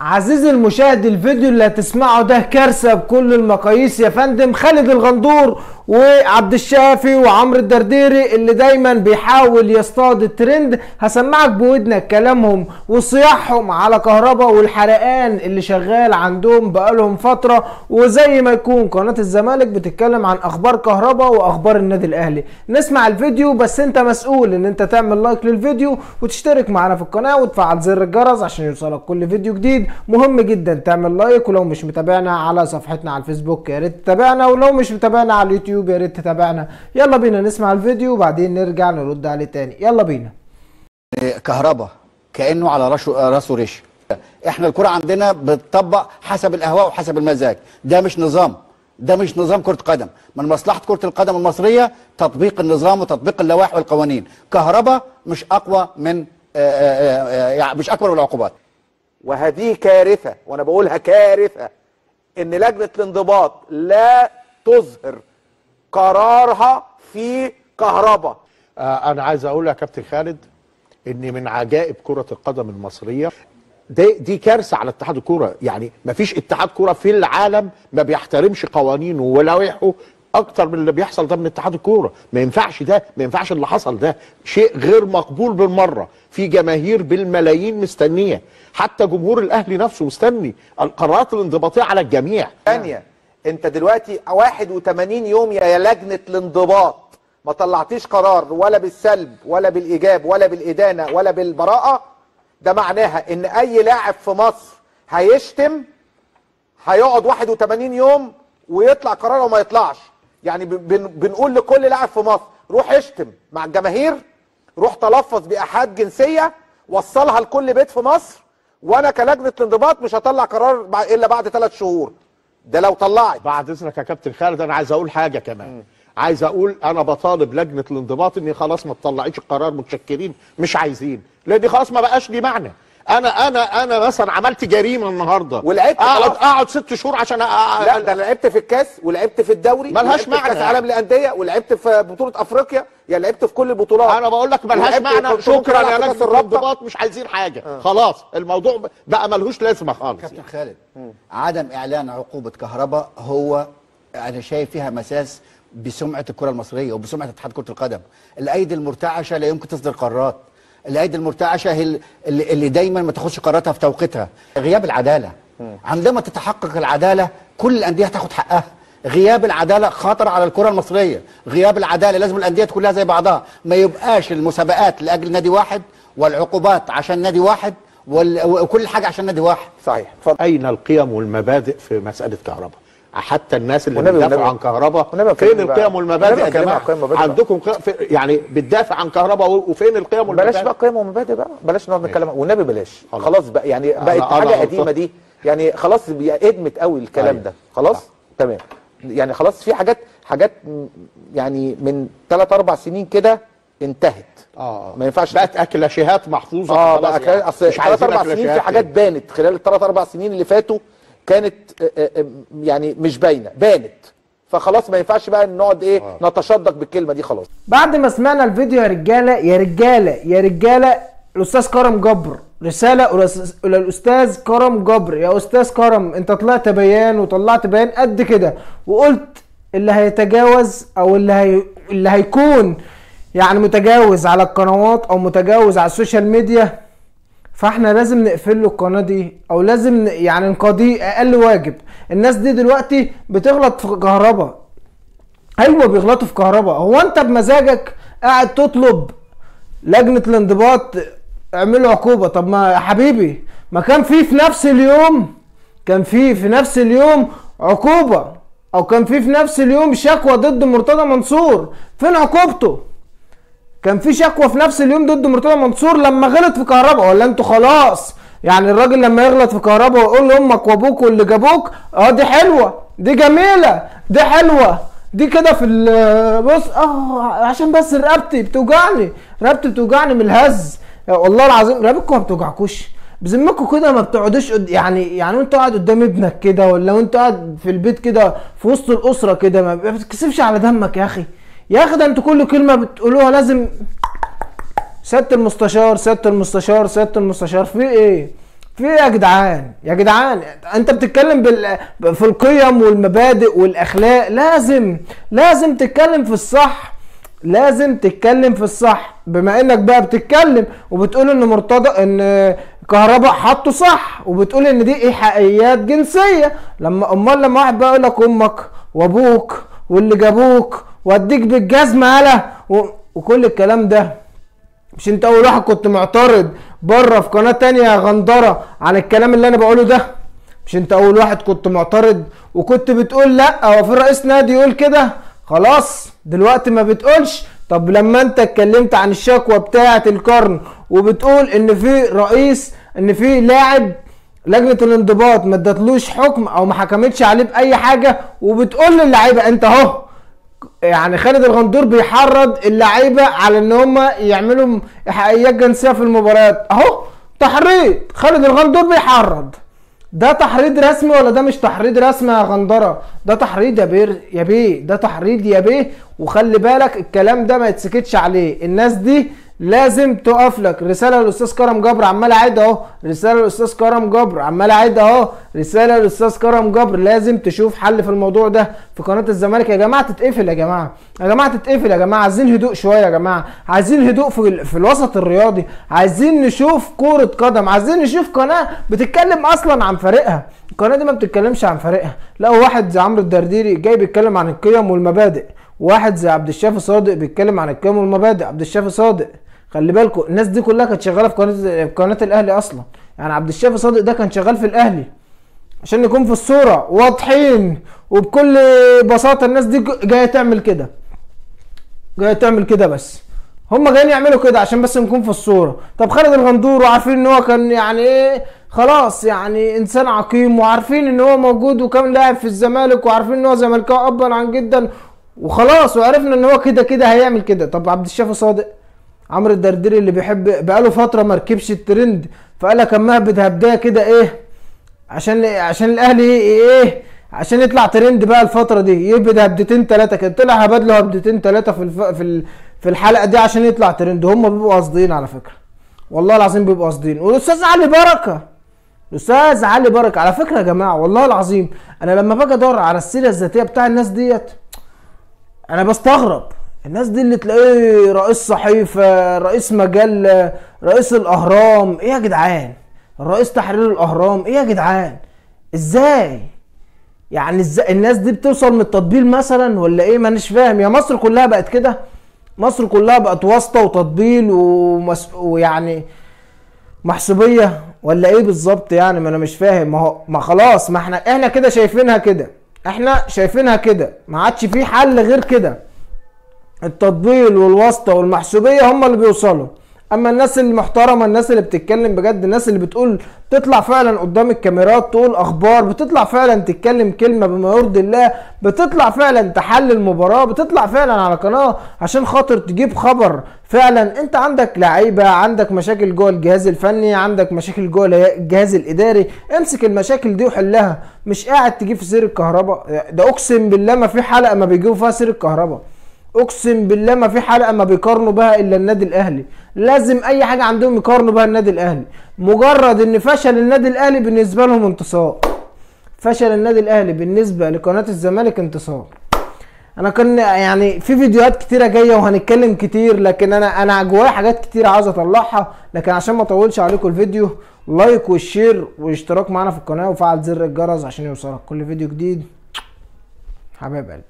عزيزي المشاهد، الفيديو اللي هتسمعه ده كارثة بكل المقاييس يا فندم. خالد الغندور وعبد الشافي وعمرو الدرديري اللي دايما بيحاول يصطاد الترند، هسمعك بودنك كلامهم وصياحهم على كهربا والحرقان اللي شغال عندهم بقالهم فترة، وزي ما يكون قناة الزمالك بتتكلم عن اخبار كهربا واخبار النادي الاهلي. نسمع الفيديو، بس انت مسؤول ان انت تعمل لايك للفيديو وتشترك معنا في القناة وتفعل زر الجرس عشان يوصلك كل فيديو جديد. مهم جدا تعمل لايك، ولو مش متابعنا على صفحتنا على الفيسبوك يا ريت تتابعنا، ولو مش متابعنا على اليوتيوب يا ريت تتابعنا. يلا بينا نسمع الفيديو وبعدين نرجع نرد عليه تاني. يلا بينا. كهربا كأنه على راسه ريش. احنا الكرة عندنا بتطبق حسب الاهواء وحسب المزاج. ده مش نظام كرة قدم. من مصلحة كرة القدم المصرية تطبيق النظام وتطبيق اللوائح والقوانين. كهربا مش اقوى من يعني مش اكبر من العقوبات. وهذه كارثة، وانا بقولها كارثة، ان لجنة الانضباط لا تظهر قرارها في كهربا. انا عايز اقول يا كابتن خالد ان من عجائب كرة القدم المصرية دي كارثة على اتحاد الكرة. يعني مفيش اتحاد كرة في العالم ما بيحترمش قوانينه ولوائحه اكتر من اللي بيحصل ده من اتحاد الكوره. ما ينفعش ما ينفعش اللي حصل ده، شيء غير مقبول بالمره. في جماهير بالملايين مستنيه، حتى جمهور الاهلي نفسه مستني القرارات الانضباطيه على الجميع. ثانيه، انت دلوقتي 81 يوم يا لجنه الانضباط ما طلعتيش قرار ولا بالسلب ولا بالايجاب ولا بالادانه ولا بالبراءه، ده معناها ان اي لاعب في مصر هيشتم هيقعد 81 يوم ويطلع قرار وما يطلعش. يعني بنقول لكل لاعب في مصر روح اشتم مع الجماهير، روح تلفظ باحاد جنسيه، وصلها لكل بيت في مصر، وانا كلجنه الانضباط مش هطلع قرار الا بعد 3 شهور. ده لو طلعت. بعد اذنك يا كابتن خالد، انا عايز اقول حاجه كمان. عايز اقول انا بطالب لجنه الانضباط ان خلاص ما تطلعيش القرار، متشكرين مش عايزين، لان خلاص ما بقاش لي معنى. انا مثلا عملت جريمه النهارده ولعبت اقعد 6 شهور عشان لا، ده انا لعبت في الكاس ولعبت في الدوري، ملهاش معنى. كاس عالم للانديه ولعبت في بطوله افريقيا، يعني لعبت في كل البطولات. انا بقول لك ملهاش معنى. شكرا يا لجنه الانضباط، مش عايزين حاجه. خلاص الموضوع بقى ملهوش لازمه خالص. كابتن خالد، عدم اعلان عقوبه كهربا هو انا شايف فيها مساس بسمعه الكره المصريه وبسمعه اتحاد كره القدم. الايدي المرتعشه لا يمكن تصدر قرارات. الايدي المرتعشه هي اللي دايما ما تاخدش قراراتها في توقيتها. غياب العداله، عندما تتحقق العداله كل الانديه هتاخد حقها. غياب العداله خطر على الكره المصريه. غياب العداله لازم الانديه كلها زي بعضها، ما يبقاش المسابقات لاجل نادي واحد والعقوبات عشان نادي واحد وكل حاجه عشان نادي واحد. صحيح. اين القيم والمبادئ في مساله كهربا؟ حتى الناس اللي بتدافع عن كهربا فين القيم والمبادئ يا جماعه؟ عندكم يعني بتدافع عن كهربا وفين القيم والمبادئ؟ بلاش بقى قيم ومبادئ بقى، بلاش نقعد نتكلم والنبي بلاش. خلاص بقى، يعني بقت حاجه قديمه دي، يعني خلاص ادمت قوي الكلام ده. خلاص تمام، يعني خلاص في حاجات يعني من 3-4 سنين كده انتهت. ما ينفعش بقت اكلاشيهات محفوظه. بقى يعني. اصل 3-4 سنين في حاجات بانت خلال ال3-4 سنين اللي فاتوا كانت يعني مش باينه، بانت. فخلاص ما ينفعش بقى نقعد نتشدق بالكلمه دي. خلاص بعد ما سمعنا الفيديو يا رجاله يا رجاله يا رجاله، الاستاذ كرم جبر رساله الى الاستاذ كرم جبر. يا استاذ كرم، انت طلعت بيان وطلعت بيان قد كده وقلت اللي هيتجاوز او اللي هيكون يعني متجاوز على القنوات او متجاوز على السوشيال ميديا، فاحنا لازم نقفل له القناه دي او لازم يعني نقاضيه اقل واجب. الناس دي دلوقتي بتغلط في كهربا. ايوه بيغلطوا في كهربا. هو انت بمزاجك قاعد تطلب لجنه الانضباط اعملوا عقوبه؟ طب ما يا حبيبي، ما كان في نفس اليوم في نفس اليوم عقوبه، او كان في نفس اليوم شكوى ضد مرتضى منصور. فين عقوبته؟ كان في شكوى في نفس اليوم ضد مرتضى منصور لما غلط في كهربا. ولا انتوا خلاص يعني الراجل لما يغلط في كهربا ويقول لامك وابوك واللي جابوك دي حلوه، دي جميله، دي حلوه، دي كده في بص عشان بس رقبتي بتوجعني من الهز. والله العظيم رقبتكم ما بتوجعكوش بذمكم كده؟ ما بتقعدوش يعني وانت قاعد قدام ابنك كده، ولا وانت قاعد في البيت كده في وسط الاسره كده، ما بتتكسفش على دمك يا اخي؟ يا اخي ده انتوا كل كلمه بتقولوها لازم سياده المستشار سياده المستشار سياده المستشار. في ايه؟ في ايه يا جدعان؟ يا جدعان انت بتتكلم في القيم والمبادئ والاخلاق، لازم تتكلم في الصح، لازم تتكلم في الصح. بما انك بقى بتتكلم وبتقول ان مرتضى ان كهرباء حطه صح، وبتقول ان دي ايحاءات جنسيه، امال لما واحد بقى يقول لك امك وابوك واللي جابوك واديك بالجزمه يالا وكل الكلام ده، مش انت اول واحد كنت معترض بره في قناه تانية يا غندره عن الكلام اللي انا بقوله ده؟ مش انت اول واحد كنت معترض وكنت بتقول لا هو في رئيس نادي يقول كده؟ خلاص دلوقتي ما بتقولش. طب لما انت اتكلمت عن الشكوى بتاعه القرن وبتقول ان في رئيس، ان في لاعب لجنه الانضباط ما ادتلوش حكم او ما حكمتش عليه باي حاجه، وبتقول للعيبه انت اهو، يعني خالد الغندور بيحرض اللعيبه على ان هم يعملوا ايحاءات جنسيه في المباريات اهو، تحريض. خالد الغندور بيحرض، ده تحريض رسمي ولا ده مش تحريض رسمي يا غندره؟ ده تحريض يا بيه، ده تحريض يا بيه. وخلي بالك الكلام ده ما يتسكتش عليه، الناس دي لازم تقف لك. رساله للاستاذ كرم جبر عمال اعيد اهو، رساله للاستاذ كرم جبر عمال اعيد اهو، رساله للاستاذ كرم جبر لازم تشوف حل في الموضوع ده في قناه الزمالك. يا جماعه تتقفل، يا جماعه تتقفل، يا جماعه عايزين هدوء شويه، يا جماعه عايزين هدوء في الوسط الرياضي، عايزين نشوف كوره قدم، عايزين نشوف قناه بتتكلم اصلا عن فريقها. القناه دي ما بتتكلمش عن فريقها، لا واحد زي عمرو الدرديري جاي بيتكلم عن القيم والمبادئ، واحد زي عبد الشافي صادق بيتكلم عن القيم والمبادئ. عبد الشافي صادق خلي بالكم الناس دي كلها كانت شغاله في قناه الاهلي اصلا، يعني عبد الشافي صادق ده كان شغال في الاهلي، عشان نكون في الصوره واضحين وبكل بساطه. الناس دي جايه تعمل كده، بس هم جايين يعملوا كده عشان بس نكون في الصوره. طب خالد الغندور وعارفين ان هو كان يعني ايه، خلاص يعني انسان عقيم، وعارفين ان هو موجود وكان لاعب في الزمالك، وعارفين ان هو زملكاوي ابا عن جدا وخلاص، وعرفنا ان هو كده هيعمل كده. طب عبد الشافي صادق، عمرو الدرديري اللي بيحب بقاله فتره ما ركبش الترند، فقال لك اما هبدايه كده ايه عشان الاهلي ايه عشان يطلع ترند بقى الفتره دي، يهبد هبدتين ثلاثه كده. طلع هبد له هبدتين ثلاثه في الحلقه دي عشان يطلع ترند. هم بيبقوا قاصدين على فكره، والله العظيم بيبقوا قاصدين. والاستاذ علي بركه على فكره يا جماعه، والله العظيم انا لما باجي ادور على السيره الذاتيه بتاع الناس ديت انا بستغرب. الناس دي اللي تلاقيه رئيس صحيفه، رئيس مجله، رئيس الاهرام، ايه يا جدعان؟ رئيس تحرير الاهرام، ايه يا جدعان؟ ازاي يعني؟ ازاي الناس دي بتوصل من التطبيل مثلا ولا ايه؟ مانيش فاهم. يا مصر كلها بقت كده؟ مصر كلها بقت واسطه وتطبيل ويعني محسوبيه ولا ايه بالظبط يعني؟ ما انا مش فاهم. ما خلاص، ما احنا كده شايفينها كده، ما عادش في حل غير كده. التطبيل والواسطه والمحسوبيه هم اللي بيوصلوا. اما الناس المحترمه، الناس اللي بتتكلم بجد، الناس اللي تطلع فعلا قدام الكاميرات تقول اخبار، بتطلع فعلا تتكلم كلمه بما يرضي الله، بتطلع فعلا تحلل مباراه، بتطلع فعلا على قناه عشان خاطر تجيب خبر فعلا. انت عندك لعيبه، عندك مشاكل جوه الجهاز الفني، عندك مشاكل جوه الجهاز الاداري، امسك المشاكل دي وحلها. مش قاعد تجيب في سير الكهرباء. ده اقسم بالله ما في حلقه ما بيجيبوا فيها سير الكهرباء، اقسم بالله ما في حلقه ما بيقارنوا بها الا النادي الاهلي. لازم اي حاجه عندهم يقارنوا بها النادي الاهلي. مجرد ان فشل النادي الاهلي بالنسبه لهم انتصار، فشل النادي الاهلي بالنسبه لقناه الزمالك انتصار. انا كان يعني في فيديوهات كتيره جايه وهنتكلم كتير، لكن انا جوايا حاجات كتير عاوز اطلعها، لكن عشان ما اطولش عليكم الفيديو، لايك والشير واشتراك معنا في القناه وفعل زر الجرس عشان يوصلك كل فيديو جديد. حبايب قلبي.